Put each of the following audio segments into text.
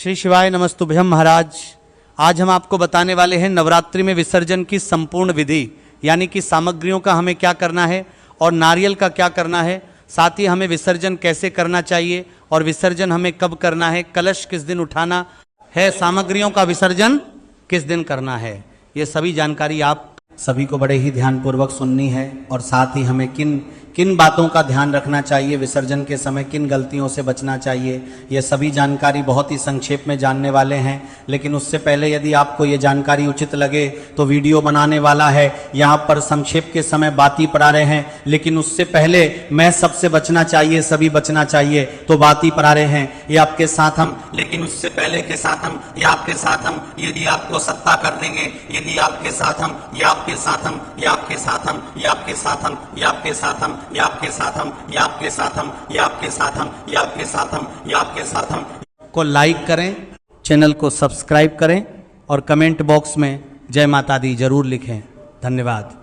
श्री शिवाय नमस्तुभ्यम महाराज। आज हम आपको बताने वाले हैं नवरात्रि में विसर्जन की संपूर्ण विधि, यानी कि सामग्रियों का हमें क्या करना है और नारियल का क्या करना है, साथ ही हमें विसर्जन कैसे करना चाहिए और विसर्जन हमें कब करना है, कलश किस दिन उठाना है, सामग्रियों का विसर्जन किस दिन करना है। ये सभी जानकारी आप सभी को बड़े ही ध्यानपूर्वक सुननी है और साथ ही हमें किन किन बातों का ध्यान रखना चाहिए, विसर्जन के समय किन गलतियों से बचना चाहिए, ये सभी जानकारी बहुत ही संक्षेप में जानने वाले हैं। लेकिन उससे पहले यदि आपको ये जानकारी उचित लगे तो वीडियो बनाने वाला है, यहाँ पर संक्षेप के समय बाती पढ़ा रहे हैं, लेकिन उससे पहले मैं सबसे बचना चाहिए, सभी बचना चाहिए, तो बाती पढ़ा रहे हैं ये आपके साथ हम, लेकिन उससे पहले के साथ हम, ये आपके साथ हम, यदि आपको सत्ता कर देंगे, यदि आपके साथ हम, ये आपके साथ हम, ये आपके साथ हम, ये आपके साथ हम, ये आपके साथ हम, ये आपके साथ हम, ये आपके साथ हम, ये आपके साथ हम, ये आपके साथ हम, ये आपके साथ हम को लाइक करें, चैनल को सब्सक्राइब करें और कमेंट बॉक्स में जय माता दी जरूर लिखें। धन्यवाद।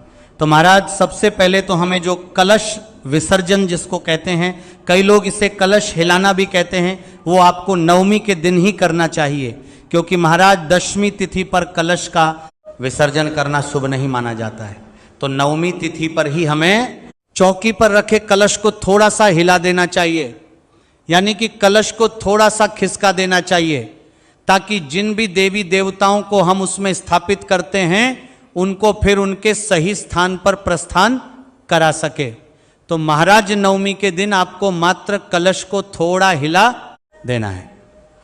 तो महाराज सबसे पहले तो हमें जो कलश विसर्जन जिसको कहते हैं, कई लोग इसे कलश हिलाना भी कहते हैं, वो आपको नवमी के दिन ही करना चाहिए, क्योंकि महाराज दशमी तिथि पर कलश का विसर्जन करना शुभ नहीं माना जाता है। तो नवमी तिथि पर ही हमें चौकी पर रखे कलश को थोड़ा सा हिला देना चाहिए, यानी कि कलश को थोड़ा सा खिसका देना चाहिए, ताकि जिन भी देवी देवताओं को हम उसमें स्थापित करते हैं उनको फिर उनके सही स्थान पर प्रस्थान करा सके। तो महाराज नवमी के दिन आपको मात्र कलश को थोड़ा हिला देना है,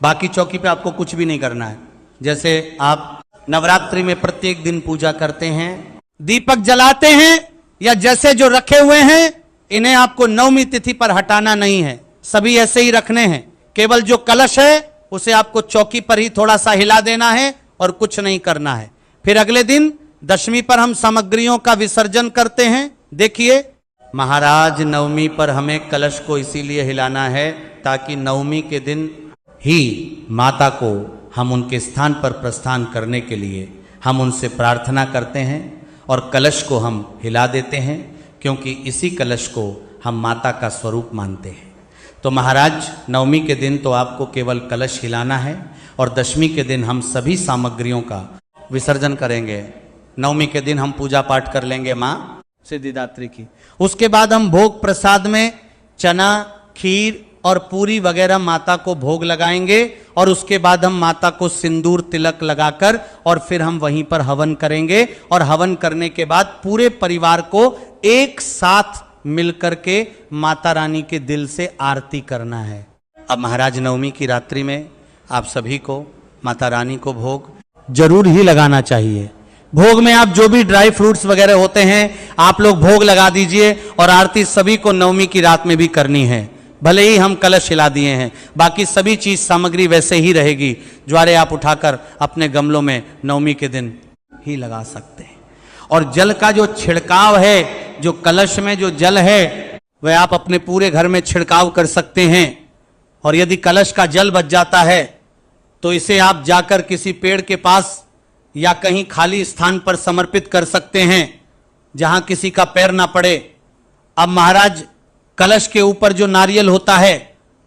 बाकी चौकी पे आपको कुछ भी नहीं करना है। जैसे आप नवरात्रि में प्रत्येक दिन पूजा करते हैं, दीपक जलाते हैं, या जैसे जो रखे हुए हैं इन्हें आपको नवमी तिथि पर हटाना नहीं है, सभी ऐसे ही रखने हैं। केवल जो कलश है उसे आपको चौकी पर ही थोड़ा सा हिला देना है और कुछ नहीं करना है। फिर अगले दिन दशमी पर हम सामग्रियों का विसर्जन करते हैं। देखिए महाराज नवमी पर हमें कलश को इसीलिए हिलाना है ताकि नवमी के दिन ही माता को हम उनके स्थान पर प्रस्थान करने के लिए हम उनसे प्रार्थना करते हैं और कलश को हम हिला देते हैं, क्योंकि इसी कलश को हम माता का स्वरूप मानते हैं। तो महाराज नवमी के दिन तो आपको केवल कलश हिलाना है और दशमी के दिन हम सभी सामग्रियों का विसर्जन करेंगे। नवमी के दिन हम पूजा पाठ कर लेंगे माँ सिद्धिदात्री की। उसके बाद हम भोग प्रसाद में चना, खीर और पूरी वगैरह माता को भोग लगाएंगे और उसके बाद हम माता को सिंदूर तिलक लगाकर और फिर हम वहीं पर हवन करेंगे। और हवन करने के बाद पूरे परिवार को एक साथ मिलकर के माता रानी के दिल से आरती करना है। अब महाराज नवमी की रात्रि में आप सभी को माता रानी को भोग जरूर ही लगाना चाहिए। भोग में आप जो भी ड्राई फ्रूट्स वगैरह होते हैं आप लोग भोग लगा दीजिए और आरती सभी को नवमी की रात में भी करनी है। भले ही हम कलश हिला दिए हैं, बाकी सभी चीज सामग्री वैसे ही रहेगी। ज्वारे आप उठाकर अपने गमलों में नवमी के दिन ही लगा सकते हैं। और जल का जो छिड़काव है, जो कलश में जो जल है वह आप अपने पूरे घर में छिड़काव कर सकते हैं। और यदि कलश का जल बच जाता है तो इसे आप जाकर किसी पेड़ के पास या कहीं खाली स्थान पर समर्पित कर सकते हैं जहां किसी का पैर ना पड़े। अब महाराज कलश के ऊपर जो नारियल होता है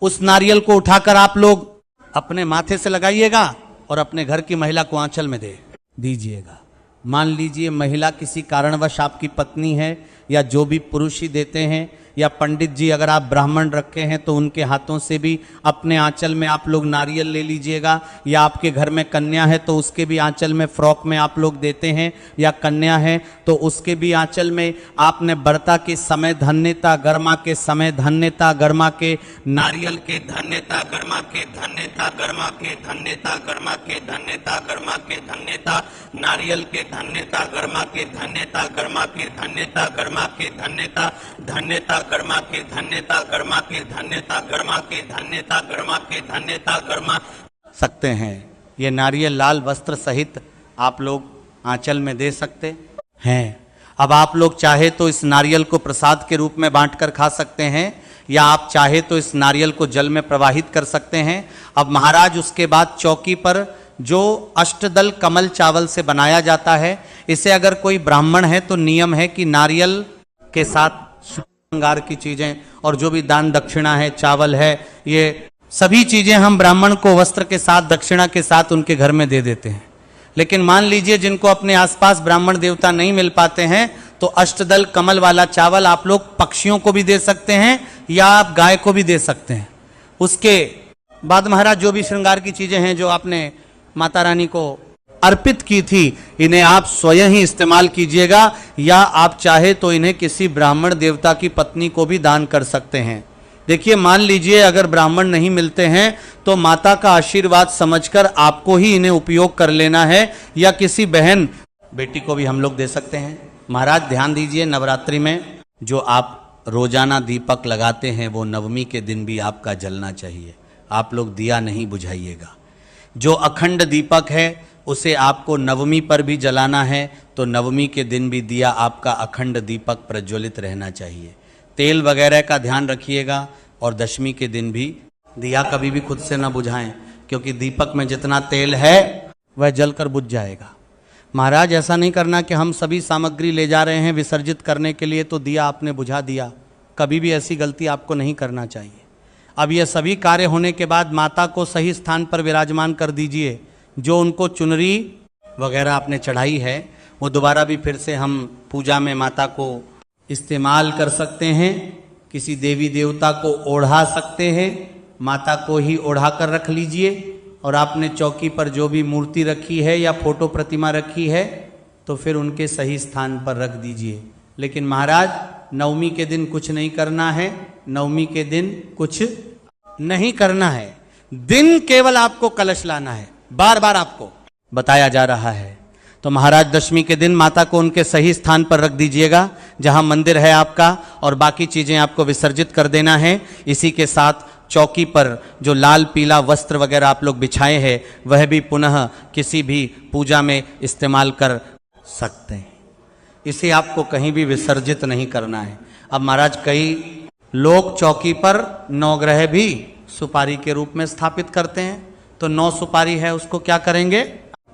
उस नारियल को उठाकर आप लोग अपने माथे से लगाइएगा और अपने घर की महिला को आंचल में दे दीजिएगा। मान लीजिए महिला किसी कारणवश आपकी पत्नी है या जो भी पुरुष ही देते हैं, या पंडित जी अगर आप ब्राह्मण रखे हैं तो उनके हाथों से भी अपने आंचल में आप लोग नारियल ले लीजिएगा। या आपके घर में कन्या है तो उसके भी आंचल में फ्रॉक में आप लोग देते हैं, या कन्या है तो उसके भी आंचल में आपने व्रता के समय धन्यता, गर्मा के समय धन्यता, गर्मा के नारियल के धन्यता, गर्मा के धन्यता, गर्मा के धन्यता, गर्मा के धन्यता, गर्मा के धन्यता, नारियल के धन्यता, गर्मा के धन्यता, गर्मा के धन्यता, गर्मा के धन्यता, धन्यता गर्मा के धन्यता, गर्मा के धन्यता, गर्मा के धन्यता, गर्मा के धन्यता, गर्मा सकते हैं। ये नारियल लाल वस्त्र सहित आप लोग आंचल में दे सकते हैं। अब आप लोग चाहे तो इस नारियल को प्रसाद के रूप में बांटकर खा सकते हैं, या आप चाहे तो इस नारियल को जल में प्रवाहित कर सकते हैं। अब महाराज उसके बाद चौकी पर जो अष्टदल कमल चावल से बनाया जाता है, इसे अगर कोई ब्राह्मण है तो नियम है कि नारियल के साथ श्रृंगार की चीजें और जो भी दान दक्षिणा है, चावल है, ये सभी चीजें हम ब्राह्मण को वस्त्र के साथ, दक्षिणा के साथ उनके घर में दे देते हैं। लेकिन मान लीजिए जिनको अपने आसपास ब्राह्मण देवता नहीं मिल पाते हैं, तो अष्टदल कमल वाला चावल आप लोग पक्षियों को भी दे सकते हैं या आप गाय को भी दे सकते हैं। उसके बाद महाराज जो भी श्रृंगार की चीजें हैं जो आपने माता रानी को अर्पित की थी, इन्हें आप स्वयं ही इस्तेमाल कीजिएगा, या आप चाहे तो इन्हें किसी ब्राह्मण देवता की पत्नी को भी दान कर सकते हैं। देखिए, मान लीजिए अगर ब्राह्मण नहीं मिलते हैं तो माता का आशीर्वाद समझकर आपको ही इन्हें उपयोग कर लेना है, या किसी बहन बेटी को भी हम लोग दे सकते हैं। महाराज ध्यान दीजिए, नवरात्रि में जो आप रोजाना दीपक लगाते हैं वो नवमी के दिन भी आपका जलना चाहिए। आप लोग दिया नहीं बुझाइएगा। जो अखंड दीपक है उसे आपको नवमी पर भी जलाना है, तो नवमी के दिन भी दिया आपका अखंड दीपक प्रज्वलित रहना चाहिए। तेल वगैरह का ध्यान रखिएगा, और दशमी के दिन भी दिया कभी भी खुद से ना बुझाएं, क्योंकि दीपक में जितना तेल है वह जलकर बुझ जाएगा। महाराज ऐसा नहीं करना कि हम सभी सामग्री ले जा रहे हैं विसर्जित करने के लिए तो दिया आपने बुझा दिया। कभी भी ऐसी गलती आपको नहीं करना चाहिए। अब ये सभी कार्य होने के बाद माता को सही स्थान पर विराजमान कर दीजिए। जो उनको चुनरी वगैरह आपने चढ़ाई है वो दोबारा भी फिर से हम पूजा में माता को इस्तेमाल कर सकते हैं। किसी देवी देवता को ओढ़ा सकते हैं, माता को ही ओढ़ा कर रख लीजिए। और आपने चौकी पर जो भी मूर्ति रखी है या फोटो प्रतिमा रखी है तो फिर उनके सही स्थान पर रख दीजिए। लेकिन महाराज नवमी के दिन कुछ नहीं करना है, नवमी के दिन कुछ नहीं करना है। दिन केवल आपको कलश लाना है, बार बार आपको बताया जा रहा है। तो महाराज दशमी के दिन माता को उनके सही स्थान पर रख दीजिएगा जहां मंदिर है आपका, और बाकी चीजें आपको विसर्जित कर देना है। इसी के साथ चौकी पर जो लाल पीला वस्त्र वगैरह आप लोग बिछाए हैं वह भी पुनः किसी भी पूजा में इस्तेमाल कर सकते हैं। इसे आपको कहीं भी विसर्जित नहीं करना है। अब महाराज कई लोग चौकी पर नवग्रह भी सुपारी के रूप में स्थापित करते हैं, तो 9 सुपारी है उसको क्या करेंगे,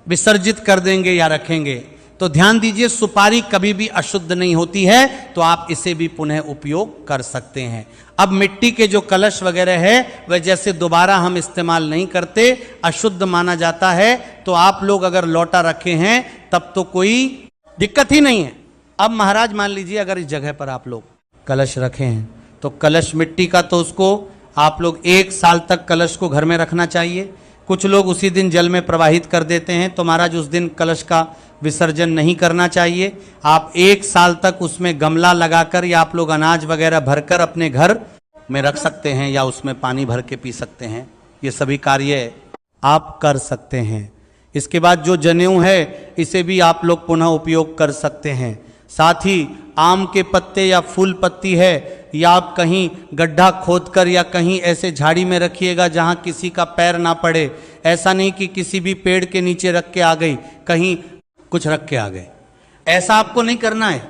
विसर्जित कर देंगे या रखेंगे। तो ध्यान दीजिए, सुपारी कभी भी अशुद्ध नहीं होती है, तो आप इसे भी पुनः उपयोग कर सकते हैं। अब मिट्टी के जो कलश वगैरह है वह जैसे दोबारा हम इस्तेमाल नहीं करते, अशुद्ध माना जाता है, तो आप लोग अगर लोटा रखे हैं तब तो कोई दिक्कत ही नहीं है। अब महाराज मान लीजिए अगर इस जगह पर आप लोग कलश रखे हैं तो कलश मिट्टी का, तो उसको आप लोग 1 साल तक कलश को घर में रखना चाहिए। कुछ लोग उसी दिन जल में प्रवाहित कर देते हैं, तो महाराज उस दिन कलश का विसर्जन नहीं करना चाहिए। आप 1 साल तक उसमें गमला लगाकर या आप लोग अनाज वगैरह भरकर अपने घर में रख सकते हैं, या उसमें पानी भर के पी सकते हैं। ये सभी कार्य आप कर सकते हैं। इसके बाद जो जनेऊ है इसे भी आप लोग पुनः उपयोग कर सकते हैं। साथ ही आम के पत्ते या फूल पत्ती है, या आप कहीं गड्ढा खोदकर या कहीं ऐसे झाड़ी में रखिएगा जहां किसी का पैर ना पड़े। ऐसा नहीं कि किसी भी पेड़ के नीचे रख के आ गई, कहीं कुछ रख के आ गए, ऐसा आपको नहीं करना है।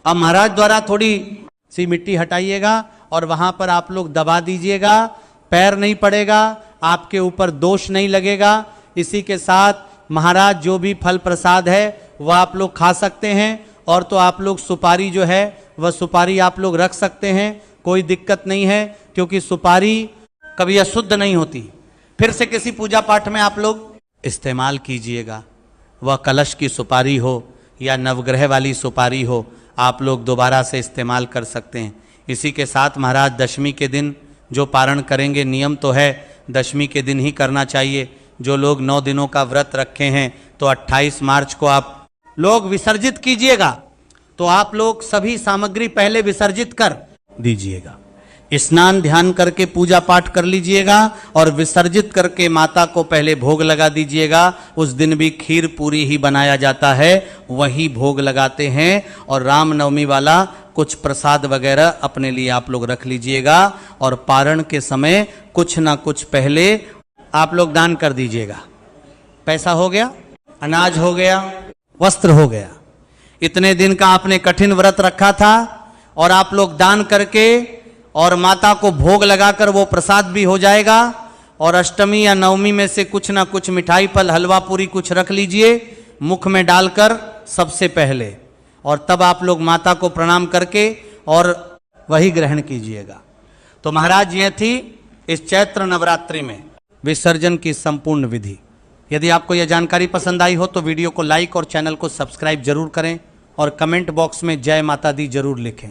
अब महाराज द्वारा थोड़ी सी मिट्टी हटाइएगा और वहां पर आप लोग दबा दीजिएगा, पैर नहीं पड़ेगा, आपके ऊपर दोष नहीं लगेगा। इसी के साथ महाराज जो भी फल प्रसाद है वह आप लोग खा सकते हैं, और तो आप लोग सुपारी जो है वह सुपारी आप लोग रख सकते हैं, कोई दिक्कत नहीं है, क्योंकि सुपारी कभी अशुद्ध नहीं होती। फिर से किसी पूजा पाठ में आप लोग इस्तेमाल कीजिएगा, वह कलश की सुपारी हो या नवग्रह वाली सुपारी हो, आप लोग दोबारा से इस्तेमाल कर सकते हैं। इसी के साथ महाराज दशमी के दिन जो पारण करेंगे, नियम तो है दशमी के दिन ही करना चाहिए। जो लोग 9 दिनों का व्रत रखे हैं तो 28 मार्च को आप लोग विसर्जित कीजिएगा, तो आप लोग सभी सामग्री पहले विसर्जित कर दीजिएगा। स्नान ध्यान करके पूजा पाठ कर लीजिएगा और विसर्जित करके माता को पहले भोग लगा दीजिएगा। उस दिन भी खीर पूरी ही बनाया जाता है, वही भोग लगाते हैं। और रामनवमी वाला कुछ प्रसाद वगैरह अपने लिए आप लोग रख लीजिएगा, और पारण के समय कुछ ना कुछ पहले आप लोग दान कर दीजिएगा। पैसा हो गया, अनाज हो गया, वस्त्र हो गया। इतने दिन का आपने कठिन व्रत रखा था और आप लोग दान करके और माता को भोग लगाकर वो प्रसाद भी हो जाएगा। और अष्टमी या नवमी में से कुछ ना कुछ मिठाई फल हलवा पूरी कुछ रख लीजिए मुख में डालकर सबसे पहले, और तब आप लोग माता को प्रणाम करके और वही ग्रहण कीजिएगा। तो महाराज ये थी इस चैत्र नवरात्रि में विसर्जन की संपूर्ण विधि। यदि आपको यह जानकारी पसंद आई हो तो वीडियो को लाइक और चैनल को सब्सक्राइब जरूर करें और कमेंट बॉक्स में जय माता दी जरूर लिखें।